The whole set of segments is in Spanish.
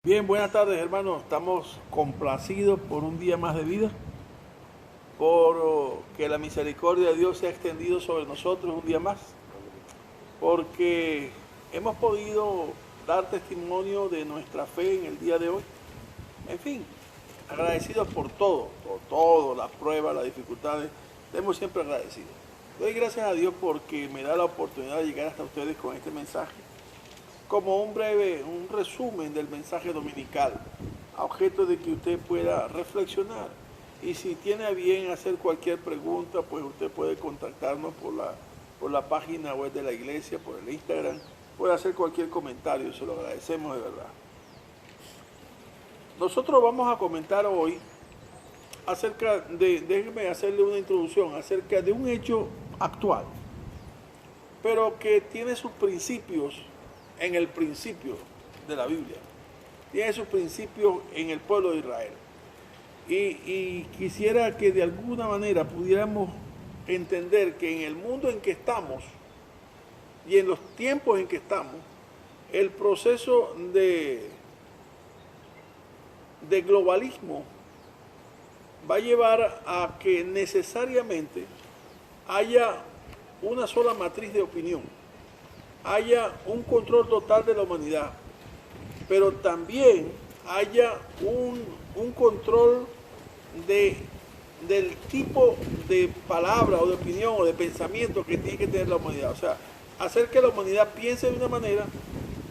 Bien, buenas tardes hermanos. Estamos complacidos por un día más de vida, por que la misericordia de Dios se ha extendido sobre nosotros un día más, porque hemos podido dar testimonio de nuestra fe en el día de hoy. En fin, agradecidos por todo, las pruebas, las dificultades, estamos siempre agradecidos. Doy gracias a Dios porque me da la oportunidad de llegar hasta ustedes con este mensaje como un resumen del mensaje dominical, a objeto de que usted pueda reflexionar. Y si tiene a bien hacer cualquier pregunta, pues usted puede contactarnos por la página web de la iglesia, por el Instagram, puede hacer cualquier comentario, se lo agradecemos de verdad. Nosotros vamos a comentar hoy déjeme hacerle una introducción, acerca de un hecho actual, pero que tiene sus principios en el principio de la Biblia. Tiene sus principios en el pueblo de Israel. Y quisiera que de alguna manera pudiéramos entender que en el mundo en que estamos y en los tiempos en que estamos, el proceso de globalismo va a llevar a que necesariamente haya una sola matriz de opinión, haya un control total de la humanidad, pero también haya un control del tipo de palabra o de opinión o de pensamiento que tiene que tener la humanidad. O sea, hacer que la humanidad piense de una manera,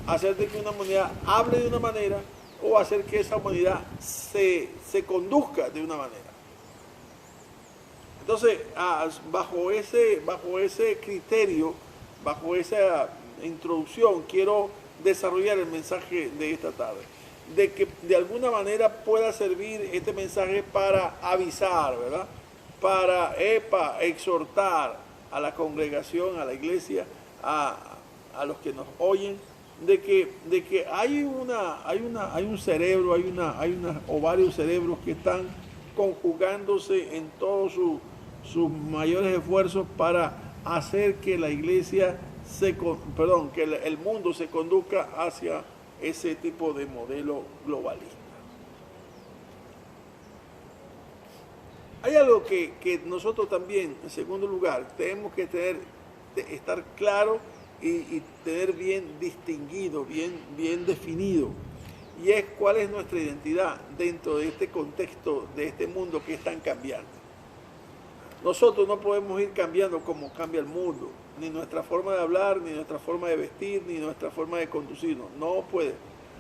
hacer que una humanidad hable de una manera, o hacer que esa humanidad se conduzca de una manera. Entonces, bajo ese criterio, bajo esa introducción, quiero desarrollar el mensaje de esta tarde, de que de alguna manera pueda servir este mensaje para avisar, ¿verdad? Para exhortar a la congregación, a la iglesia, a los que nos oyen, de que hay un cerebro, o varios cerebros que están conjugándose en todos sus mayores esfuerzos para hacer que la iglesia que el mundo se conduzca hacia ese tipo de modelo globalista. Hay algo que nosotros también, en segundo lugar, tenemos que estar claro y tener bien distinguido, bien definido, y es cuál es nuestra identidad dentro de este contexto, de este mundo que es tan cambiante. Nosotros no podemos ir cambiando como cambia el mundo, ni nuestra forma de hablar, ni nuestra forma de vestir, ni nuestra forma de conducirnos. No puede.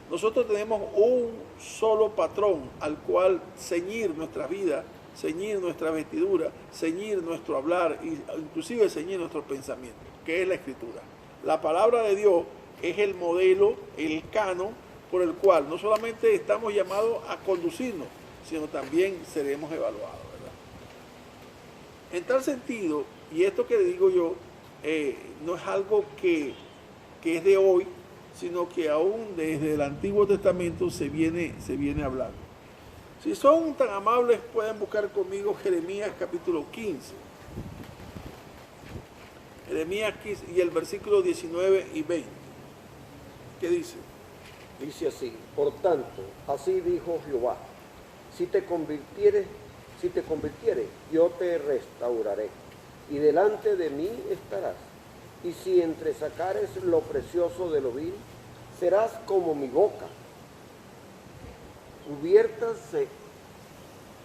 Nosotros tenemos un solo patrón al cual ceñir nuestra vida, ceñir nuestra vestidura, ceñir nuestro hablar, e inclusive ceñir nuestro pensamiento, que es la Escritura. La palabra de Dios es el modelo, el canon, por el cual no solamente estamos llamados a conducirnos, sino también seremos evaluados. En tal sentido, y esto que digo yo, no es algo que es de hoy, sino que aún desde el Antiguo Testamento se viene hablando. Si son tan amables, pueden buscar conmigo Jeremías capítulo 15. Jeremías 15 y el versículo 19 y 20. ¿Qué dice? Dice así: por tanto, así dijo Jehová, si te convirtieres, yo te restauraré, y delante de mí estarás. Y si entresacares lo precioso de lo vil, serás como mi boca.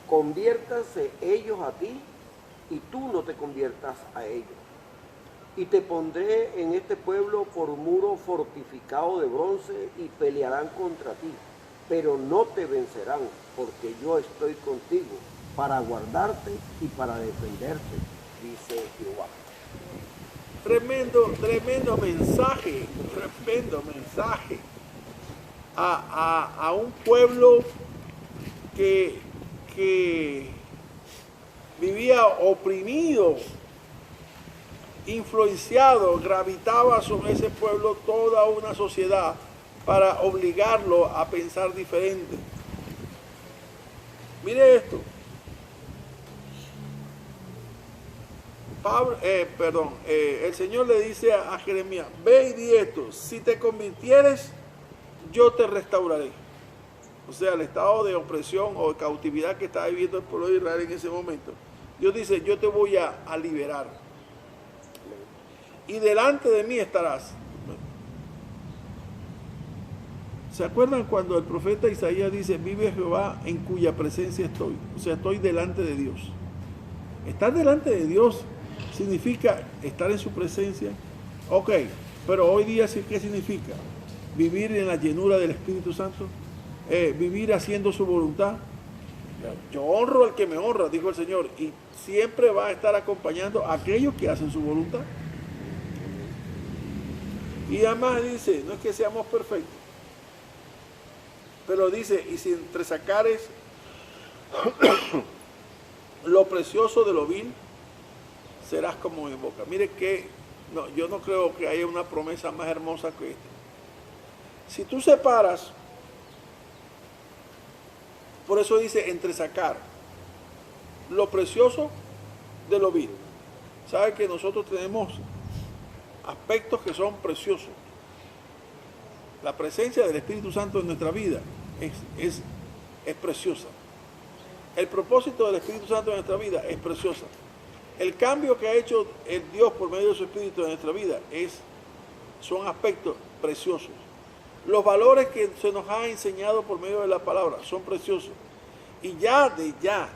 Conviértase ellos a ti, y tú no te conviertas a ellos. Y te pondré en este pueblo por muro fortificado de bronce, y pelearán contra ti, pero no te vencerán, porque yo estoy contigo, para guardarte y para defenderte, dice Jehová. Tremendo mensaje a un pueblo que vivía oprimido, influenciado, gravitaba sobre ese pueblo toda una sociedad para obligarlo a pensar diferente. Mire esto. El Señor le dice a Jeremías: ve y di esto, si te convirtieres, yo te restauraré. o sea, el estado de opresión o de cautividad que estaba viviendo el pueblo de Israel en ese momento, Dios dice, yo te voy a liberar. Y delante de mí estarás. ¿Se acuerdan cuando el profeta Isaías dice, vive Jehová en cuya presencia estoy? O sea, estoy delante de Dios. Estar delante de Dios significa estar en su presencia. Ok, pero hoy día, ¿qué significa? Vivir en la llenura del Espíritu Santo, vivir haciendo su voluntad. Yo honro al que me honra, dijo el Señor, y siempre va a estar acompañando a aquellos que hacen su voluntad. Y además dice, no es que seamos perfectos, pero dice, y si entresacares lo precioso de lo vil, serás como mi boca. Mire que no, yo no creo que haya una promesa más hermosa que esta. Si tú separas, por eso dice entresacar lo precioso de lo vil. ¿Sabe que nosotros tenemos aspectos que son preciosos? La presencia del Espíritu Santo en nuestra vida es preciosa. El propósito del Espíritu Santo en nuestra vida es preciosa. El cambio que ha hecho el Dios por medio de su Espíritu en nuestra vida son aspectos preciosos. Los valores que se nos ha enseñado por medio de la palabra son preciosos. Y de ya,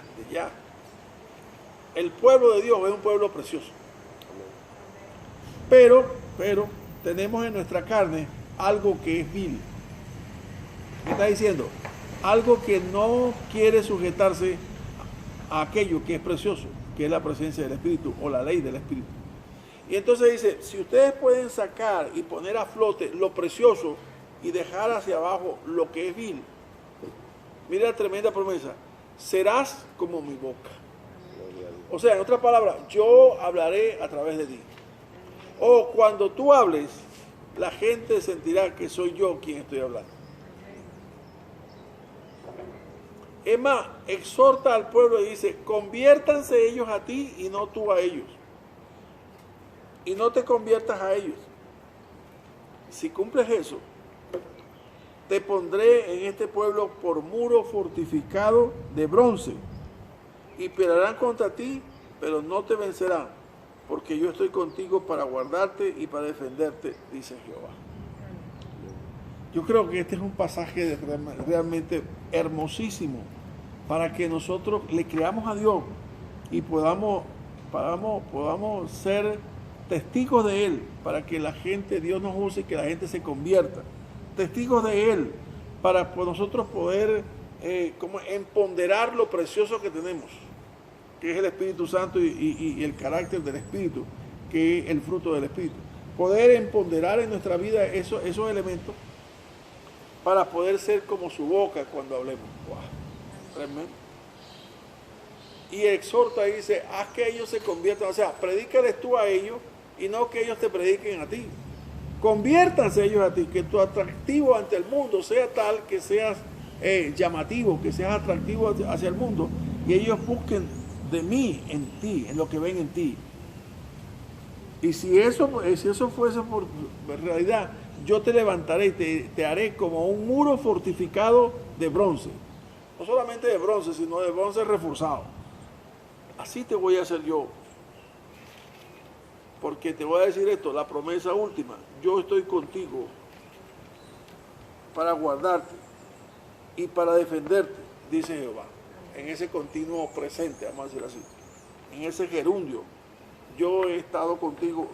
el pueblo de Dios es un pueblo precioso. Pero tenemos en nuestra carne algo que es vil. ¿Qué está diciendo? Algo que no quiere sujetarse a aquello que es precioso, que es la presencia del Espíritu o la ley del Espíritu. Y entonces dice, si ustedes pueden sacar y poner a flote lo precioso y dejar hacia abajo lo que es vil, mira la tremenda promesa, serás como mi boca. O sea, en otras palabras, yo hablaré a través de ti. O cuando tú hables, la gente sentirá que soy yo quien estoy hablando. Es más, exhorta al pueblo y dice, conviértanse ellos a ti y no tú a ellos. Y no te conviertas a ellos. Si cumples eso, te pondré en este pueblo por muro fortificado de bronce. Y pelearán contra ti, pero no te vencerán, porque yo estoy contigo para guardarte y para defenderte, dice Jehová. Yo creo que este es un pasaje realmente hermosísimo para que nosotros le creamos a Dios y podamos ser testigos de Él, para que la gente, Dios nos use y que la gente se convierta. Testigos de Él, para nosotros poder como empoderar lo precioso que tenemos, que es el Espíritu Santo y el carácter del Espíritu, que es el fruto del Espíritu. Poder empoderar en nuestra vida esos elementos para poder ser como su boca cuando hablemos. ¡Wow! Tremendo. Y exhorta y dice, haz que ellos se conviertan, o sea, predícales tú a ellos y no que ellos te prediquen a ti. Conviértanse ellos a ti, que tu atractivo ante el mundo sea tal que seas llamativo, que seas atractivo hacia el mundo y ellos busquen de mí en ti, en lo que ven en ti. Y si eso fuese por realidad, yo te levantaré y te haré como un muro fortificado de bronce. No solamente de bronce, sino de bronce reforzado. Así te voy a hacer yo. Porque te voy a decir esto, la promesa última, yo estoy contigo para guardarte y para defenderte, dice Jehová. En ese continuo presente, vamos a decir así, en ese gerundio, yo he estado contigo,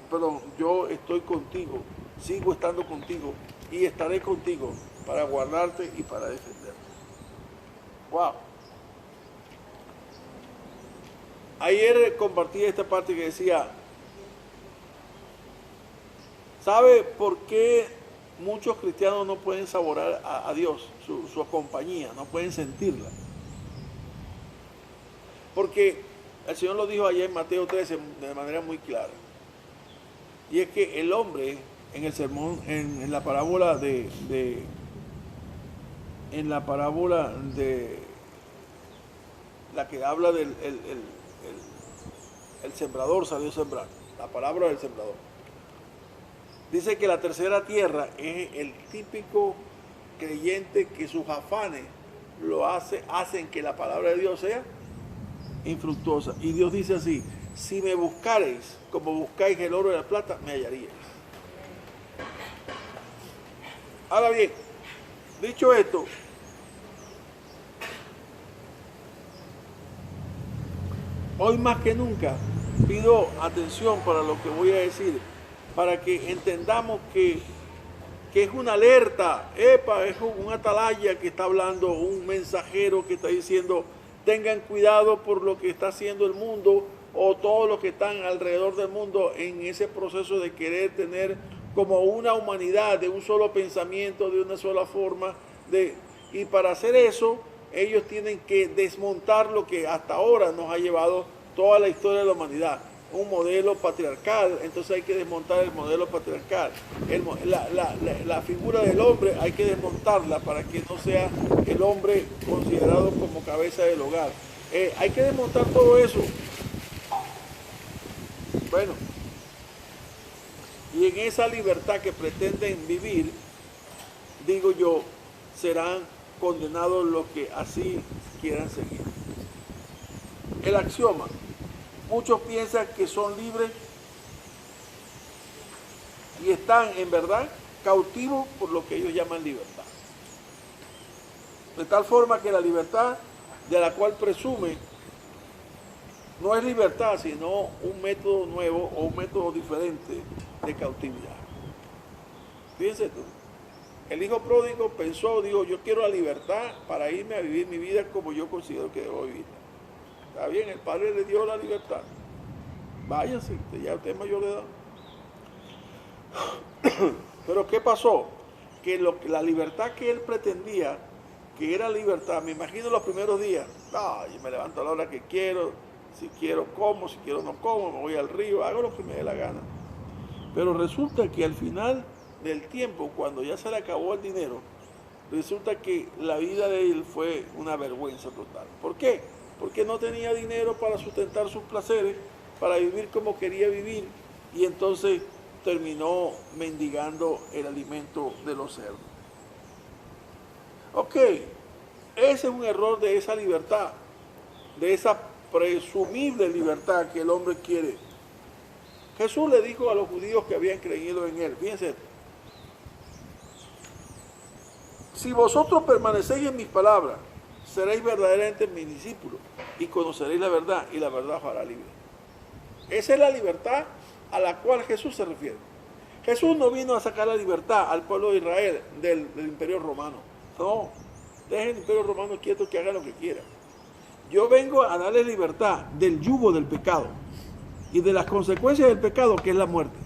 yo estoy contigo, sigo estando contigo y estaré contigo para guardarte y para defenderte. Wow. Ayer compartí esta parte que decía, ¿sabe por qué muchos cristianos no pueden saborear a Dios, su compañía, no pueden sentirla? Porque el Señor lo dijo ayer en Mateo 13 de manera muy clara. Y es que el hombre, en el sermón, en la parábola de la que habla del el sembrador salió a sembrar, la palabra del sembrador. Dice que la tercera tierra es el típico creyente que sus afanes hacen que la palabra de Dios sea infructuosa. Y Dios dice así: si me buscareis como buscáis el oro y la plata, me hallaríais. Ahora bien, dicho esto, hoy más que nunca pido atención para lo que voy a decir, para que entendamos que es una alerta, es una atalaya que está hablando, un mensajero que está diciendo: tengan cuidado por lo que está haciendo el mundo, o todos los que están alrededor del mundo en ese proceso de querer tener como una humanidad de un solo pensamiento, de una sola forma, y para hacer eso ellos tienen que desmontar lo que hasta ahora nos ha llevado toda la historia de la humanidad, un modelo patriarcal. Entonces hay que desmontar el modelo patriarcal, la figura del hombre hay que desmontarla para que no sea el hombre considerado como cabeza del hogar. Hay que desmontar todo eso. Bueno, y en esa libertad que pretenden vivir, digo yo, serán condenados los que así quieran seguir. El axioma: muchos piensan que son libres y están en verdad cautivos por lo que ellos llaman libertad. De tal forma que la libertad de la cual presumen no es libertad, sino un método nuevo o un método diferente de cautividad. Fíjense tú, el hijo pródigo pensó, dijo: yo quiero la libertad para irme a vivir mi vida como yo considero que debo vivir. Está bien, el padre le dio la libertad. Váyase, ya usted es mayor de edad. Pero ¿qué pasó? Que la libertad que él pretendía, que era libertad, me imagino los primeros días: yo me levanto a la hora que quiero, si quiero como, si quiero no como, me voy al río, hago lo que me dé la gana. Pero resulta que al final del tiempo, cuando ya se le acabó el dinero, resulta que la vida de él fue una vergüenza total. ¿Por qué? Porque no tenía dinero para sustentar sus placeres, para vivir como quería vivir, y entonces terminó mendigando el alimento de los cerdos. Ok, ese es un error de esa libertad, de esa presumible libertad que el hombre quiere. Jesús le dijo a los judíos que habían creído en él, fíjense: si vosotros permanecéis en mis palabras, seréis verdaderamente mis discípulos y conoceréis la verdad, y la verdad os hará libre. Esa es la libertad a la cual Jesús se refiere. Jesús no vino a sacar la libertad al pueblo de Israel del imperio romano. No, dejen el imperio romano quieto, que haga lo que quiera. Yo vengo a darles libertad del yugo del pecado y de las consecuencias del pecado, que es la muerte.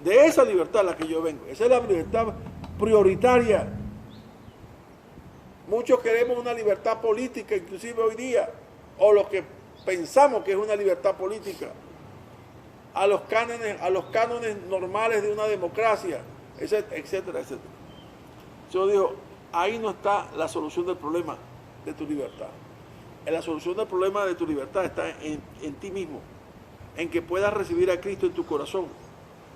De esa libertad a la que yo vengo. Esa es la libertad prioritaria. Muchos queremos una libertad política, inclusive hoy día, o lo que pensamos que es una libertad política, a los cánones normales de una democracia, etcétera, etcétera. Yo digo, ahí no está la solución del problema de tu libertad. La solución del problema de tu libertad está en ti mismo, en que puedas recibir a Cristo en tu corazón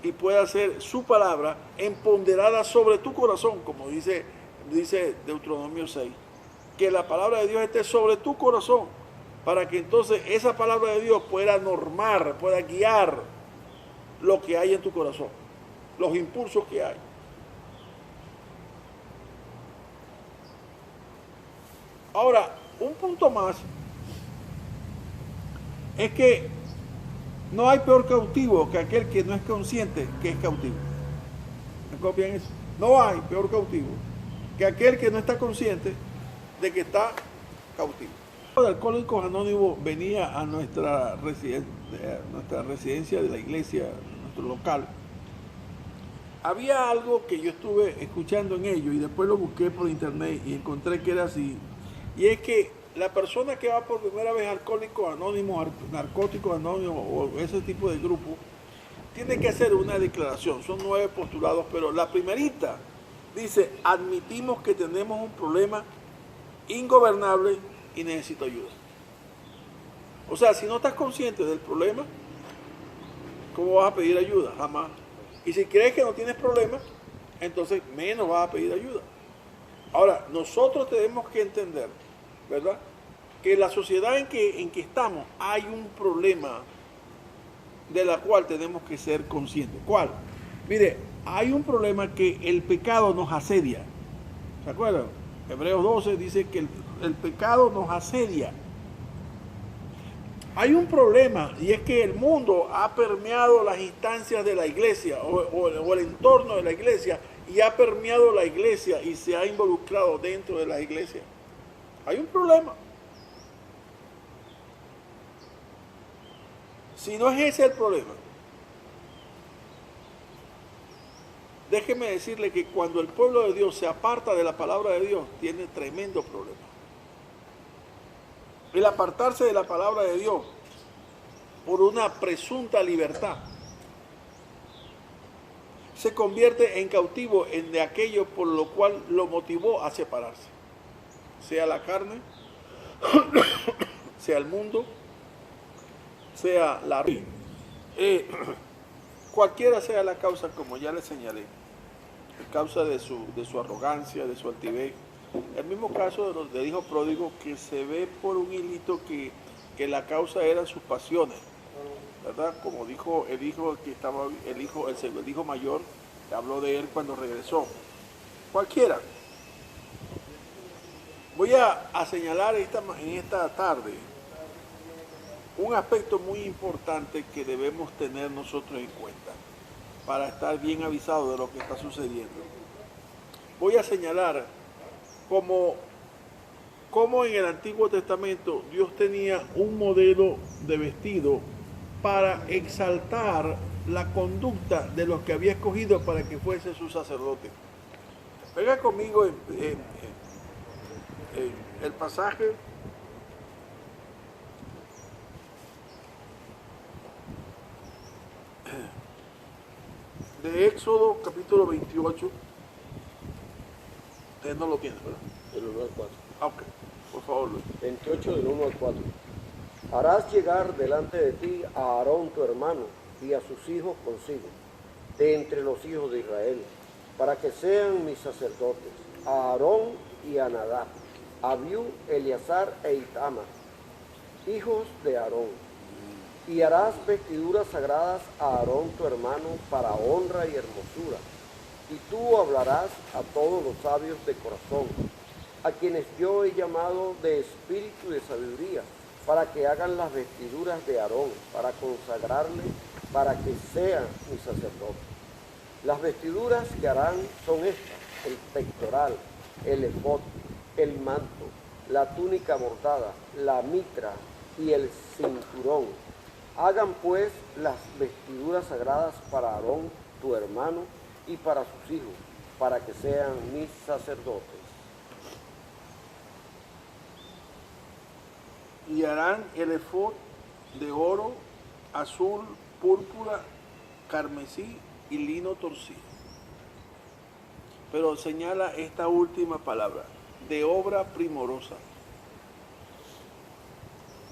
y pueda ser su palabra empoderada sobre tu corazón, como dice Deuteronomio 6, que la palabra de Dios esté sobre tu corazón, para que entonces esa palabra de Dios pueda normar, pueda guiar lo que hay en tu corazón, los impulsos que hay. Ahora, un punto más es que no hay peor cautivo que aquel que no es consciente que es cautivo. ¿Me copian eso? No hay peor cautivo que aquel que no está consciente de que está cautivo. De Alcohólicos Anónimos venía a nuestra residencia de la iglesia, nuestro local. Había algo que yo estuve escuchando en ello y después lo busqué por internet y encontré que era así. Y es que la persona que va por primera vez a Alcohólicos Anónimos, Narcóticos Anónimos o ese tipo de grupo, tiene que hacer una declaración. Son 9 postulados, pero la primerita dice: admitimos que tenemos un problema ingobernable y necesito ayuda. O sea, si no estás consciente del problema, ¿cómo vas a pedir ayuda? Jamás. Y si crees que no tienes problema, entonces menos vas a pedir ayuda. Ahora, nosotros tenemos que entender, ¿verdad?, que la sociedad en que estamos hay un problema de la cual tenemos que ser conscientes. ¿Cuál? Mire, hay un problema que el pecado nos asedia. ¿Se acuerdan? Hebreos 12 dice que el pecado nos asedia. Hay un problema y es que el mundo ha permeado las instancias de la iglesia o el entorno de la iglesia y ha permeado la iglesia y se ha involucrado dentro de la iglesia. Hay un problema. Si no es ese el problema, déjeme decirle que cuando el pueblo de Dios se aparta de la palabra de Dios, tiene tremendo problema. El apartarse de la palabra de Dios por una presunta libertad se convierte en cautivo de aquello por lo cual lo motivó a separarse, sea la carne, sea el mundo, sea la cualquiera sea la causa, como ya le señalé, la causa de su arrogancia, de su altivez. El mismo caso del hijo pródigo, que se ve por un hilito que la causa eran sus pasiones, ¿verdad? Como dijo el hijo que estaba, el hijo mayor, habló de él cuando regresó. Cualquiera. Voy a señalar en esta tarde un aspecto muy importante que debemos tener nosotros en cuenta para estar bien avisados de lo que está sucediendo. Voy a señalar cómo en el Antiguo Testamento Dios tenía un modelo de vestido para exaltar la conducta de los que había escogido para que fuese su sacerdote. Venga conmigo en el pasaje de Éxodo capítulo 28. Ustedes no lo tienen, ¿verdad? Del 1 al 4. Ah, ok, por favor, Luis. 28 del 1 al 4. Harás llegar delante de ti a Aarón tu hermano y a sus hijos consigo, de entre los hijos de Israel, para que sean mis sacerdotes, a Aarón y a Nadab, a Abiú, Eleazar e Itamar, hijos de Aarón. Y harás vestiduras sagradas a Aarón tu hermano para honra y hermosura. Y tú hablarás a todos los sabios de corazón, a quienes yo he llamado de espíritu y de sabiduría, para que hagan las vestiduras de Aarón, para consagrarle, para que sean mis sacerdotes. Las vestiduras que harán son estas: el pectoral, el efod, el manto, la túnica bordada, la mitra y el cinturón. Hagan pues las vestiduras sagradas para Aarón tu hermano y para sus hijos, para que sean mis sacerdotes. Y harán el efod de oro, azul, púrpura, carmesí y lino torcido. Pero señala esta última palabra, de obra primorosa.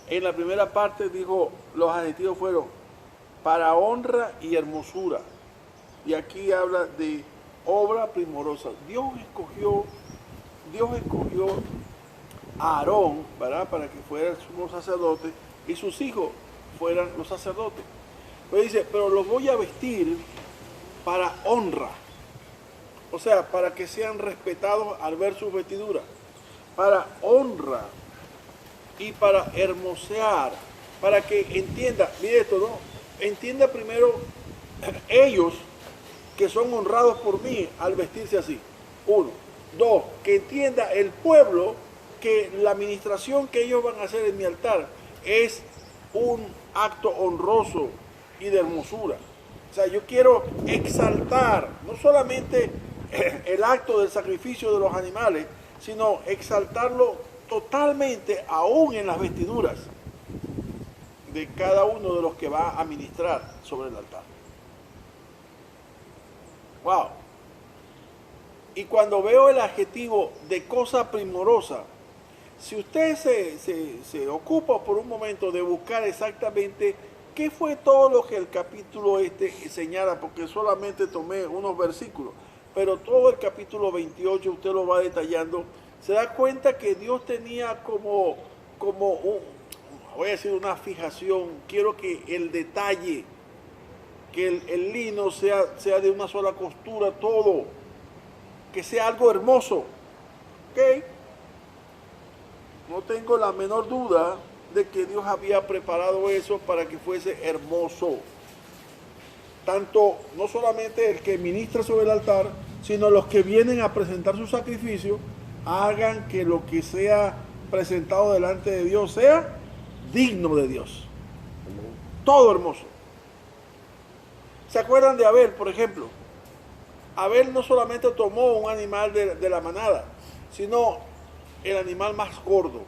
En la primera parte dijo, los adjetivos fueron para honra y hermosura. Y aquí habla de obra primorosa. Dios escogió a Aarón, ¿verdad?, para que fuera el sumo sacerdote y sus hijos fueran los sacerdotes. Pero dice, pero los voy a vestir para honra. O sea, para que sean respetados al ver sus vestiduras. Para honra y para hermosear. Para que entienda, mire esto, ¿no? Entienda primero ellos que son honrados por mí al vestirse así. 1. 2. Que entienda el pueblo que la administración que ellos van a hacer en mi altar es un acto honroso y de hermosura. O sea, yo quiero exaltar no solamente el acto del sacrificio de los animales, sino exaltarlo totalmente, aún en las vestiduras de cada uno de los que va a ministrar sobre el altar. Wow. Y cuando veo el adjetivo de cosa primorosa, si usted se ocupa por un momento de buscar exactamente qué fue todo lo que el capítulo señala, porque solamente tomé unos versículos, pero todo el capítulo 28 usted lo va detallando, se da cuenta que Dios tenía voy a decir una fijación, quiero que el detalle, que el lino sea de una sola costura todo, que sea algo hermoso, ¿ok? No tengo la menor duda de que Dios había preparado eso para que fuese hermoso. Tanto, no solamente el que ministra sobre el altar, sino los que vienen a presentar su sacrificio, hagan que lo que sea presentado delante de Dios sea digno de Dios. Todo hermoso. ¿Se acuerdan de Abel, por ejemplo? Abel no solamente tomó un animal de la manada, sino el animal más gordo.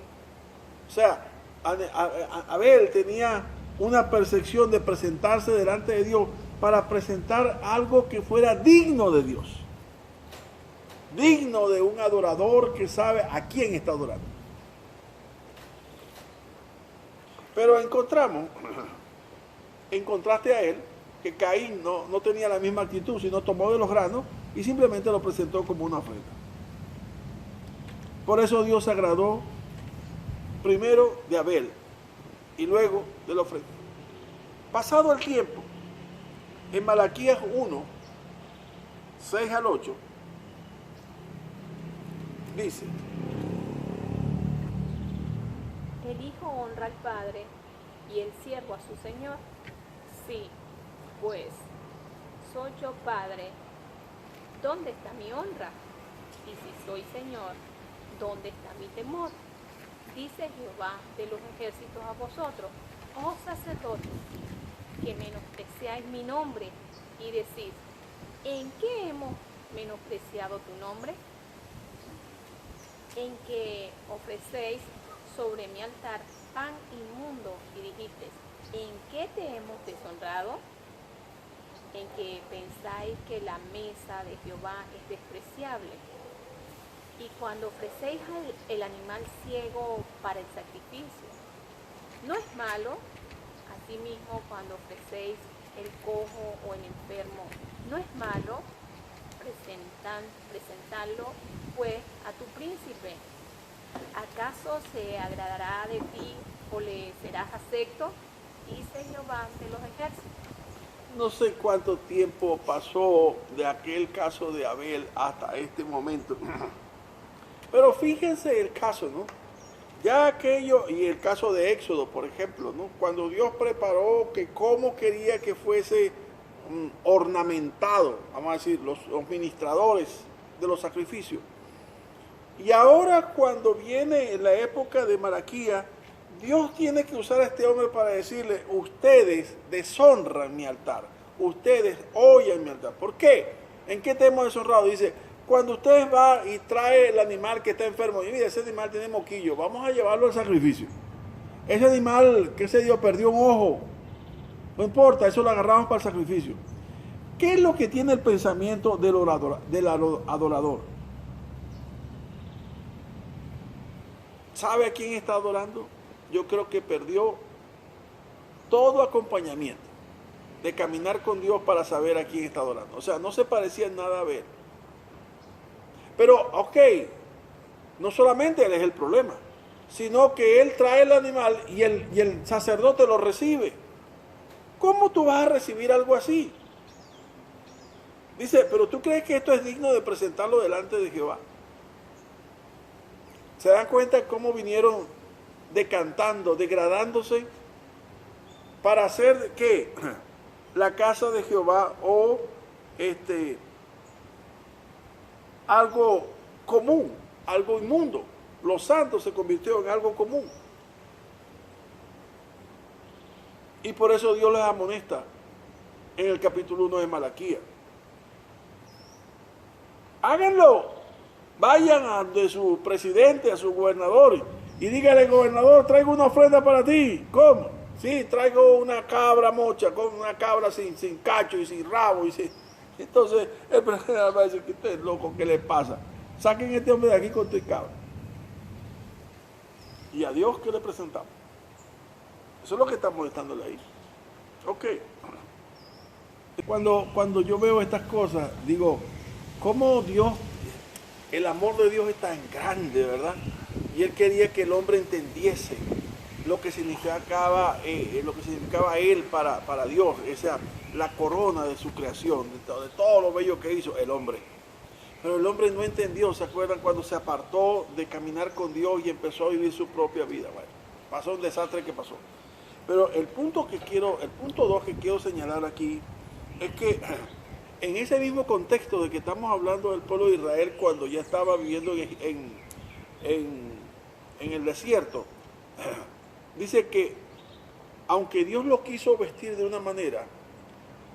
O sea, Abel tenía una percepción de presentarse delante de Dios para presentar algo que fuera digno de Dios. Digno de un adorador que sabe a quién está adorando. Pero encontramos, en contraste a él, que Caín no tenía la misma actitud, sino tomó de los granos y simplemente lo presentó como una ofrenda. Por eso Dios se agradó primero de Abel y luego de la ofrenda. Pasado el tiempo, en Malaquías 1, 6 al 8, dice: El hijo honra al padre y el siervo a su señor. Sí, pues, soy yo padre, ¿dónde está mi honra? Y si soy señor, ¿dónde está mi temor? Dice Jehová de los ejércitos a vosotros, oh sacerdotes, que menospreciáis mi nombre y decís, ¿en qué hemos menospreciado tu nombre? En que ofrecéis sobre mi altar pan inmundo y dijiste, ¿en qué te hemos deshonrado? En que pensáis que la mesa de Jehová es despreciable. Y cuando ofrecéis el animal ciego para el sacrificio, ¿no es malo? Asimismo, cuando ofrecéis el cojo o el enfermo, ¿no es malo presentarlo pues a tu príncipe? ¿Acaso se agradará de ti o le serás acepto? Dice Jehová de los ejércitos. No sé cuánto tiempo pasó de aquel caso de Abel hasta este momento. Pero fíjense el caso, ¿no? Ya aquello, y el caso de Éxodo, por ejemplo, ¿no? Cuando Dios preparó que cómo quería que fuese ornamentado, vamos a decir, los ministradores de los sacrificios. Y ahora cuando viene la época de Malaquías, Dios tiene que usar a este hombre para decirle, ustedes deshonran mi altar, ustedes oyen mi altar. ¿Por qué? ¿En qué te hemos deshonrado? Dice, cuando ustedes van y trae el animal que está enfermo, y mira, ese animal tiene moquillo, vamos a llevarlo al sacrificio. Ese animal, qué sé yo, perdió un ojo, no importa, eso lo agarramos para el sacrificio. ¿Qué es lo que tiene el pensamiento del adorador? ¿Sabe a quién está adorando? Yo creo que perdió todo acompañamiento de caminar con Dios para saber a quién está adorando. O sea, no se parecía en nada a ver. Pero, ok, no solamente él es el problema, sino que él trae el animal y el sacerdote lo recibe. ¿Cómo tú vas a recibir algo así? Dice, pero ¿tú crees que esto es digno de presentarlo delante de Jehová? ¿Se dan cuenta cómo vinieron decantando, degradándose para hacer ¿qué? La casa de Jehová o algo común, algo inmundo? Los santos se convirtió en algo común. Y por eso Dios les amonesta en el capítulo 1 de Malaquías. Háganlo. Vayan a de su presidente, a su gobernador, y díganle, gobernador, traigo una ofrenda para ti. ¿Cómo? Sí, traigo una cabra mocha, con una cabra sin cacho y sin rabo. Entonces el presidente va a decir, que usted es loco, ¿qué le pasa? Saquen a este hombre de aquí con tu cabra. Y a Dios, ¿qué le presentamos? Eso es lo que está molestándole ahí. Ok. Cuando yo veo estas cosas, digo, cómo Dios, el amor de Dios es tan grande, ¿verdad? Y Él quería que el hombre entendiese lo que significaba Él para Dios, esa, la corona de su creación, de todo lo bello que hizo el hombre. Pero el hombre no entendió, ¿se acuerdan cuando se apartó de caminar con Dios y empezó a vivir su propia vida? Bueno, pasó un desastre que pasó. Pero el punto 2 que quiero señalar aquí es que en ese mismo contexto de que estamos hablando del pueblo de Israel cuando ya estaba viviendo en el desierto, dice que aunque Dios lo quiso vestir de una manera,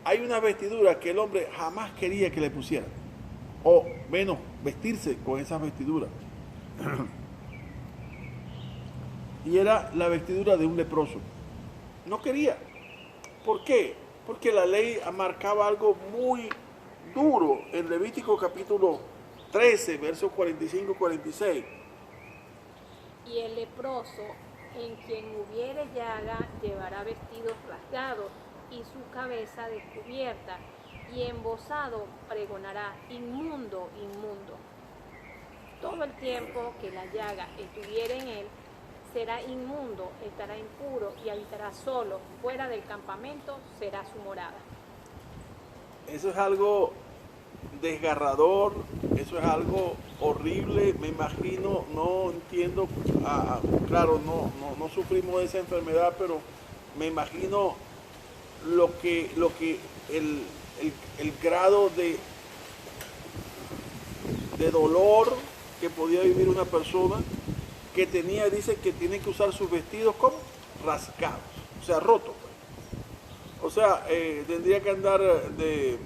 hay una vestidura que el hombre jamás quería que le pusieran, o menos vestirse con esas vestiduras. Y era la vestidura de un leproso. No quería. ¿Por qué? Porque la ley marcaba algo muy duro en Levítico capítulo 13, versos 45-46. Y el leproso, en quien hubiere llaga, llevará vestidos rasgados y su cabeza descubierta, y embozado pregonará: inmundo, inmundo. Todo el tiempo que la llaga estuviere en él, será inmundo, estará impuro y habitará solo, fuera del campamento será su morada. Eso es algo desgarrador, eso es algo horrible, me imagino, no entiendo, claro, no sufrimos de esa enfermedad, pero me imagino el grado de dolor que podía vivir una persona que dice que tiene que usar sus vestidos como rasgados, o sea, rotos. O sea, tendría que andar de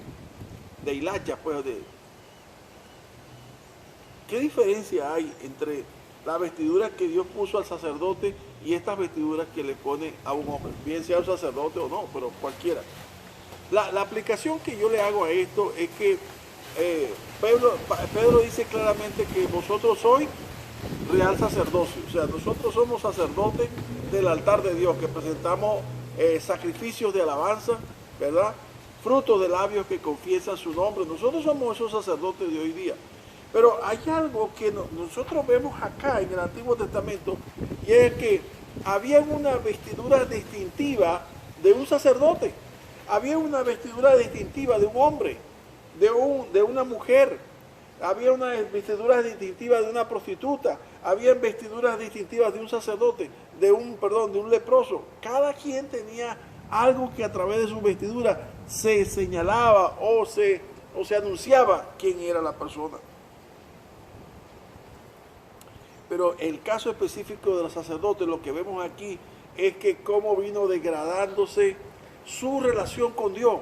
hilacha, pues. ¿Qué diferencia hay entre la vestidura que Dios puso al sacerdote y estas vestiduras que le pone a un hombre? Bien sea un sacerdote o no, pero cualquiera. La aplicación que yo le hago a esto es que Pedro dice claramente que vosotros sois real sacerdocio, o sea, nosotros somos sacerdotes del altar de Dios, que presentamos sacrificios de alabanza, ¿verdad? Frutos de labios que confiesan su nombre. Nosotros somos esos sacerdotes de hoy día. Pero hay algo que nosotros vemos acá en el Antiguo Testamento, y es que había una vestidura distintiva de un sacerdote, había una vestidura distintiva de un hombre, de una mujer, había una vestidura distintiva de una prostituta, había vestiduras distintivas de un sacerdote, de un leproso. Cada quien tenía algo que a través de su vestidura se señalaba o se anunciaba quién era la persona. Pero el caso específico de los sacerdotes, lo que vemos aquí es que cómo vino degradándose su relación con Dios,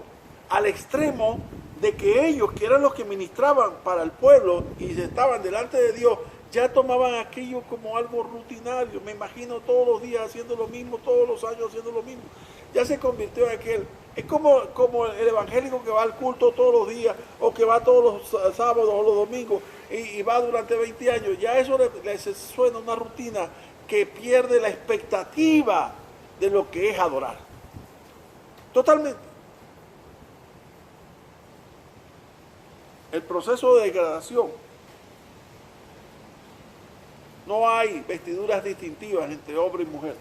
al extremo de que ellos, que eran los que ministraban para el pueblo y estaban delante de Dios, ya tomaban aquello como algo rutinario. Me imagino todos los días haciendo lo mismo, todos los años haciendo lo mismo. Ya se convirtió en aquel. Es como el evangélico que va al culto todos los días, o que va todos los sábados o los domingos y va durante 20 años. Ya eso le suena una rutina que pierde la expectativa de lo que es adorar. Totalmente. El proceso de degradación. No hay vestiduras distintivas entre hombre y mujer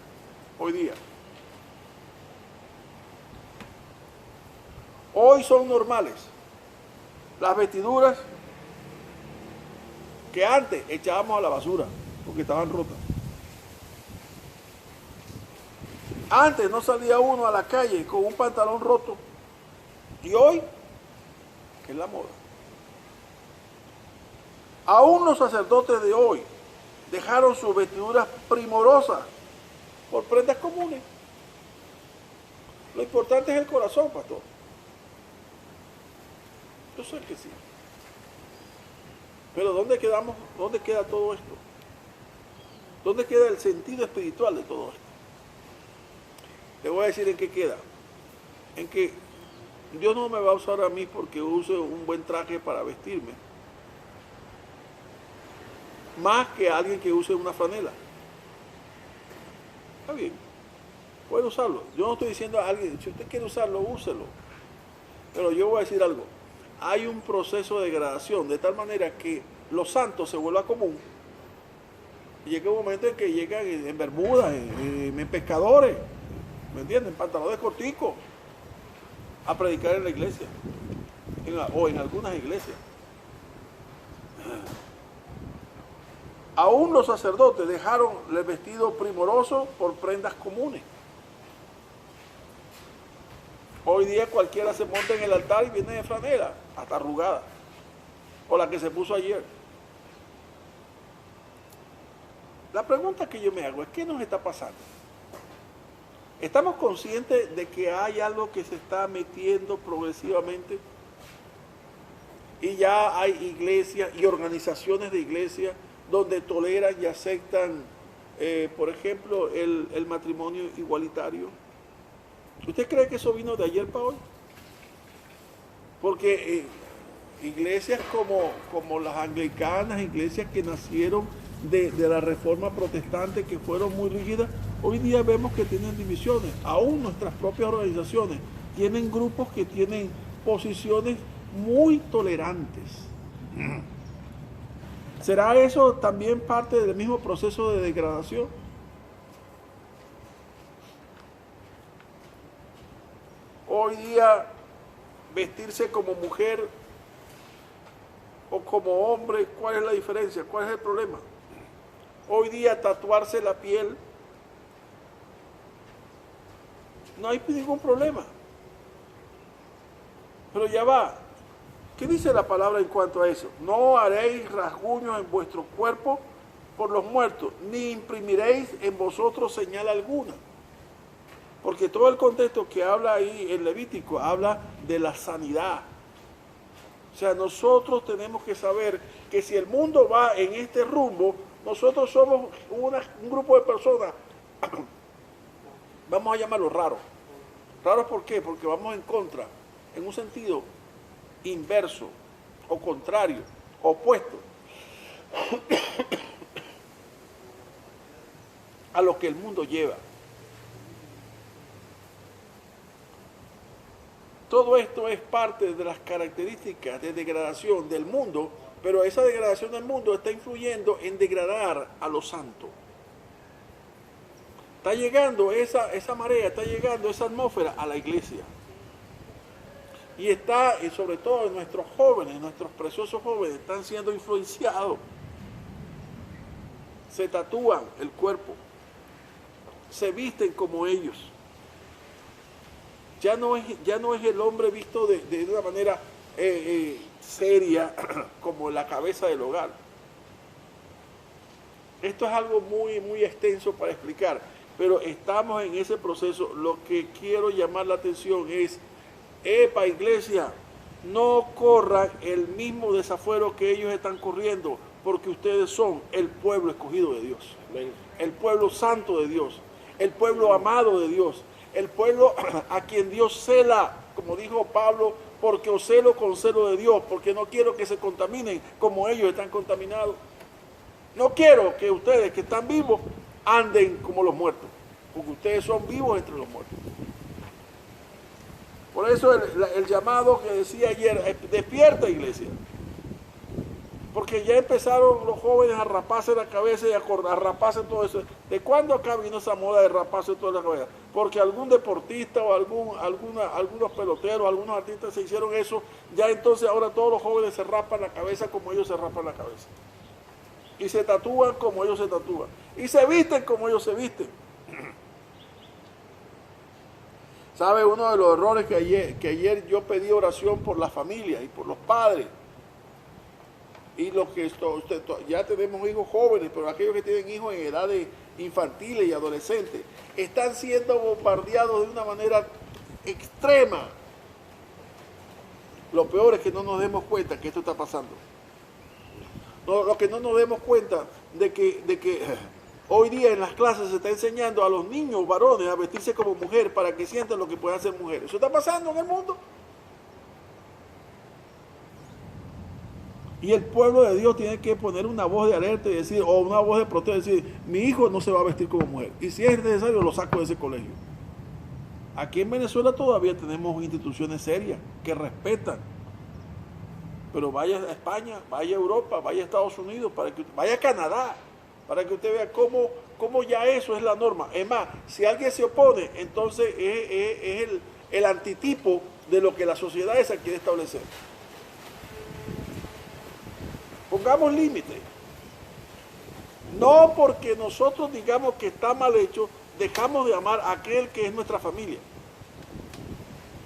hoy día. Hoy son normales las vestiduras que antes echábamos a la basura porque estaban rotas. Antes no salía uno a la calle con un pantalón roto, y hoy es la moda. Aún los sacerdotes de hoy dejaron sus vestiduras primorosas por prendas comunes. Lo importante es el corazón, pastor. Yo sé que sí. Pero ¿dónde quedamos? ¿Dónde queda todo esto? ¿Dónde queda el sentido espiritual de todo esto? Le voy a decir en qué queda. En que Dios no me va a usar a mí porque use un buen traje para vestirme, más que a alguien que use una franela. Está bien, puede usarlo. Yo no estoy diciendo a alguien, si usted quiere usarlo, úselo. Pero yo voy a decir algo. hay un proceso de degradación, de tal manera que lo santo se vuelva común. Y llega un momento en que llegan en bermudas, en pescadores, ¿me entienden? En pantalones corticos, a predicar en la iglesia, o en algunas iglesias. Aún los sacerdotes dejaron el vestido primoroso por prendas comunes. Hoy día cualquiera se monta en el altar y viene de franela, hasta arrugada, o la que se puso ayer. La pregunta que yo me hago es, ¿qué nos está pasando? ¿Estamos conscientes de que hay algo que se está metiendo progresivamente? Y ya hay iglesias y organizaciones de iglesias donde toleran y aceptan, por ejemplo, el matrimonio igualitario. ¿Usted cree que eso vino de ayer para hoy? Porque iglesias como las anglicanas, iglesias que nacieron de la reforma protestante, que fueron muy rígidas, hoy día vemos que tienen divisiones. Aún nuestras propias organizaciones tienen grupos que tienen posiciones muy tolerantes. ¿Será eso también parte del mismo proceso de degradación? Hoy día vestirse como mujer o como hombre, ¿cuál es la diferencia? ¿Cuál es el problema? Hoy día tatuarse la piel, no hay ningún problema. Pero ya va. ¿Qué dice la palabra en cuanto a eso? No haréis rasguños en vuestro cuerpo por los muertos, ni imprimiréis en vosotros señal alguna. Porque todo el contexto que habla ahí en Levítico habla de la sanidad. O sea, nosotros tenemos que saber que si el mundo va en este rumbo, nosotros somos un grupo de personas, vamos a llamarlo raros. ¿Raros por qué? Porque vamos en contra, en un sentido inverso, o contrario, opuesto a lo que el mundo lleva. Todo esto es parte de las características de degradación del mundo, pero esa degradación del mundo está influyendo en degradar a lo santo. Está llegando esa marea, está llegando esa atmósfera a la iglesia. Y está, y sobre todo nuestros jóvenes, nuestros preciosos jóvenes, están siendo influenciados. Se tatúan el cuerpo, se visten como ellos. Ya no es el hombre visto de una manera seria como la cabeza del hogar. Esto es algo muy, muy extenso para explicar, pero estamos en ese proceso. Lo que quiero llamar la atención es, epa iglesia, no corran el mismo desafuero que ellos están corriendo, porque ustedes son el pueblo escogido de Dios, el pueblo santo de Dios, el pueblo amado de Dios, el pueblo a quien Dios cela, como dijo Pablo, porque os celo con celo de Dios, porque no quiero que se contaminen como ellos están contaminados. No quiero que ustedes que están vivos anden como los muertos, porque ustedes son vivos entre los muertos. Por eso el llamado que decía ayer, despierta iglesia. Porque ya empezaron los jóvenes a raparse la cabeza y a raparse todo eso. ¿De cuándo acá vino esa moda de raparse toda la cabeza? Porque algún deportista o algunos peloteros, algunos artistas se hicieron eso. Ya entonces ahora todos los jóvenes se rapan la cabeza como ellos se rapan la cabeza. Y se tatúan como ellos se tatúan. Y se visten como ellos se visten. ¿Sabe? Uno de los errores que ayer yo pedí oración por las familias y por los padres. Y los que ya tenemos hijos jóvenes, pero aquellos que tienen hijos en edades infantiles y adolescentes, están siendo bombardeados de una manera extrema. Lo peor es que no nos demos cuenta que esto está pasando. Lo que no nos demos cuenta de que hoy día en las clases se está enseñando a los niños varones a vestirse como mujer para que sientan lo que pueden hacer mujeres. ¿Eso está pasando en el mundo? Y el pueblo de Dios tiene que poner una voz de alerta y decir, o una voz de protesta y decir, mi hijo no se va a vestir como mujer. Y si es necesario, lo saco de ese colegio. Aquí en Venezuela todavía tenemos instituciones serias que respetan pero vaya a España, vaya a Europa, vaya a Estados Unidos, vaya a Canadá, para que usted vea cómo ya eso es la norma. Es más, si alguien se opone, entonces es el antitipo de lo que la sociedad esa quiere establecer. Pongamos límites. No porque nosotros digamos que está mal hecho, dejamos de amar a aquel que es nuestra familia,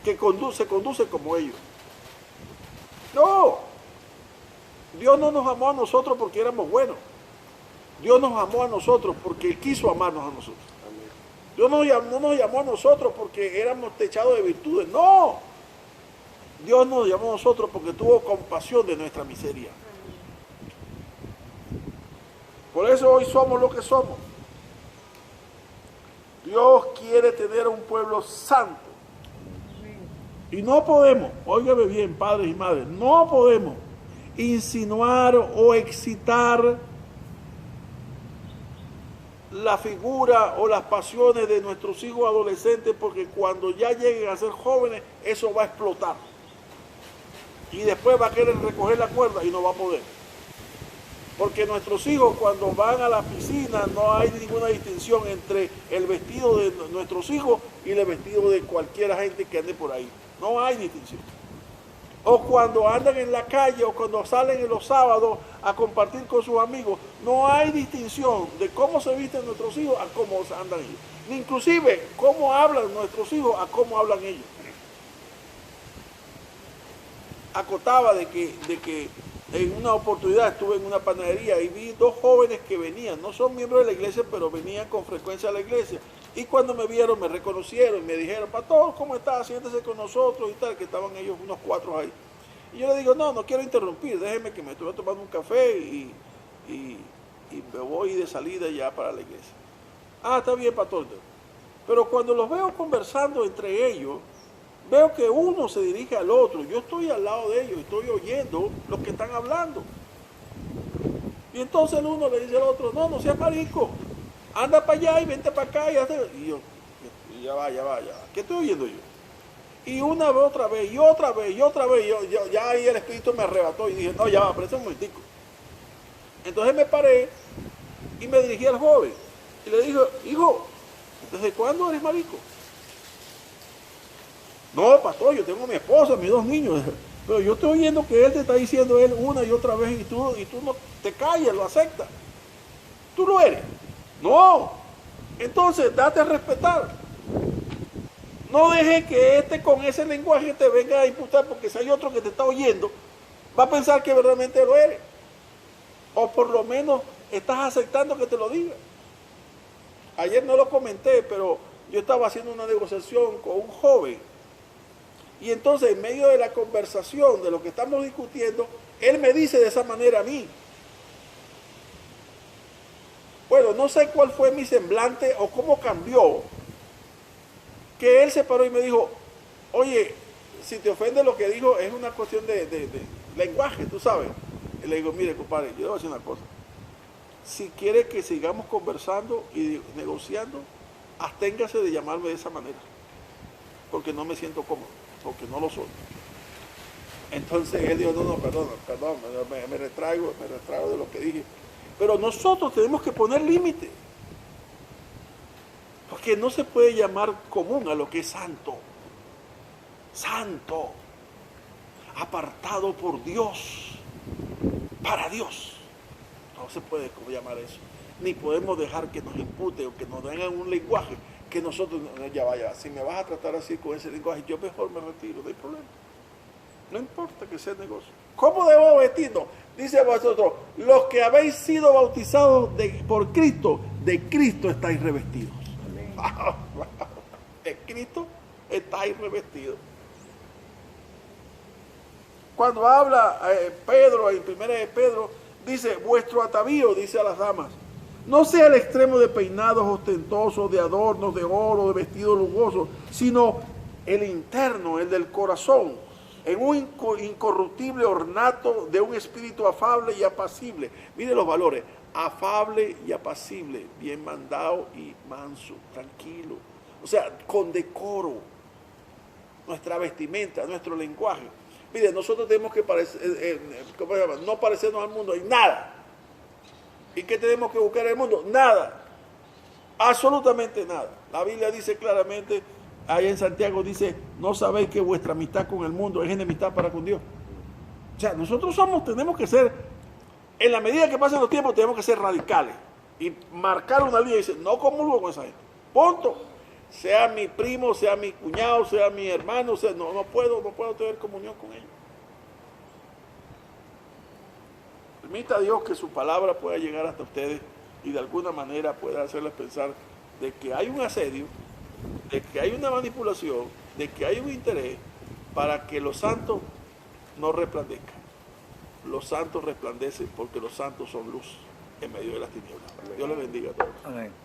que se conduce como ellos. No, Dios no nos amó a nosotros porque éramos buenos. Dios nos amó a nosotros porque Él quiso amarnos a nosotros. Dios no nos llamó a nosotros porque éramos techados de virtudes. No, Dios nos llamó a nosotros porque tuvo compasión de nuestra miseria. Por eso hoy somos lo que somos. Dios quiere tener un pueblo santo. Y no podemos, óigame bien, padres y madres, no podemos insinuar o excitar la figura o las pasiones de nuestros hijos adolescentes, porque cuando ya lleguen a ser jóvenes, eso va a explotar. Y después va a querer recoger la cuerda y no va a poder. Porque nuestros hijos cuando van a la piscina no hay ninguna distinción entre el vestido de nuestros hijos y el vestido de cualquier gente que ande por ahí. No hay distinción. O cuando andan en la calle o cuando salen en los sábados a compartir con sus amigos, no hay distinción de cómo se visten nuestros hijos a cómo andan ellos. Ni inclusive cómo hablan nuestros hijos a cómo hablan ellos. Acotaba de que en una oportunidad estuve en una panadería y vi dos jóvenes que venían, no son miembros de la iglesia, pero venían con frecuencia a la iglesia. Y cuando me vieron, me reconocieron y me dijeron, pastor, ¿cómo está? Siéntese con nosotros y tal, que estaban ellos unos 4 ahí. Y yo le digo, no quiero interrumpir, déjeme que me estoy tomando un café y me voy de salida ya para la iglesia. Ah, está bien, pastor. Pero cuando los veo conversando entre ellos, veo que uno se dirige al otro. Yo estoy al lado de ellos, estoy oyendo lo que están hablando. Y entonces el uno le dice al otro, no seas marico, anda para allá y vente para acá. Y yo, ya va. ¿Qué estoy oyendo yo? Y una vez, otra vez, y otra vez. Ya ahí el espíritu me arrebató y dije, no, ya va, espérate un momentico. Entonces me paré y me dirigí al joven. Y le dije, hijo, ¿desde cuándo eres marico? No, pastor, yo tengo a mi esposa, mis 2 niños. Pero yo estoy oyendo que él te está diciendo él una y otra vez y tú no te callas, lo aceptas. Tú lo eres. No. Entonces, date a respetar. No dejes que con ese lenguaje te venga a imputar, porque si hay otro que te está oyendo, va a pensar que verdaderamente lo eres. O por lo menos estás aceptando que te lo diga. Ayer no lo comenté, pero yo estaba haciendo una negociación con un joven. Y entonces, en medio de la conversación, de lo que estamos discutiendo, él me dice de esa manera a mí. Bueno, no sé cuál fue mi semblante o cómo cambió, que él se paró y me dijo, oye, si te ofende lo que dijo, es una cuestión de lenguaje, tú sabes. Y le digo, mire, compadre, yo le voy a decir una cosa. Si quiere que sigamos conversando y negociando, absténgase de llamarme de esa manera, porque no me siento cómodo, porque no lo soy. Entonces él dijo, no, perdón, me retraigo de lo que dije. Pero nosotros tenemos que poner límite, porque no se puede llamar común a lo que es santo. Santo, apartado por Dios, para Dios. No se puede llamar eso. Ni podemos dejar que nos impute o que nos den un lenguaje que nosotros, ya vaya, si me vas a tratar así con ese lenguaje, yo mejor me retiro, no hay problema. No importa que sea negocio. ¿Cómo debo vestirnos? Dice vosotros, los que habéis sido bautizados por Cristo, de Cristo estáis revestidos. De Cristo estáis revestidos. Cuando habla Pedro, en 1 de Pedro, dice, vuestro atavío, dice a las damas, no sea el extremo de peinados ostentosos, de adornos, de oro, de vestidos lujosos, sino el interno, el del corazón, en un incorruptible ornato de un espíritu afable y apacible. Mire los valores, afable y apacible, bien mandado y manso, tranquilo. O sea, con decoro, nuestra vestimenta, nuestro lenguaje. Mire, nosotros tenemos que ¿cómo se llama? No parecernos al mundo en nada. ¿Y qué tenemos que buscar en el mundo? Nada. Absolutamente nada. La Biblia dice claramente, ahí en Santiago dice, no sabéis que vuestra amistad con el mundo es enemistad para con Dios. O sea, nosotros tenemos que ser, en la medida que pasen los tiempos, tenemos que ser radicales y marcar una línea y decir, no comulgo con esa gente. Punto. Sea mi primo, sea mi cuñado, sea mi hermano, no puedo tener comunión con ellos. Permita a Dios que su palabra pueda llegar hasta ustedes y de alguna manera pueda hacerles pensar de que hay un asedio, de que hay una manipulación, de que hay un interés para que los santos no resplandezcan. Los santos resplandecen porque los santos son luz en medio de las tinieblas. Dios les bendiga a todos. Amén.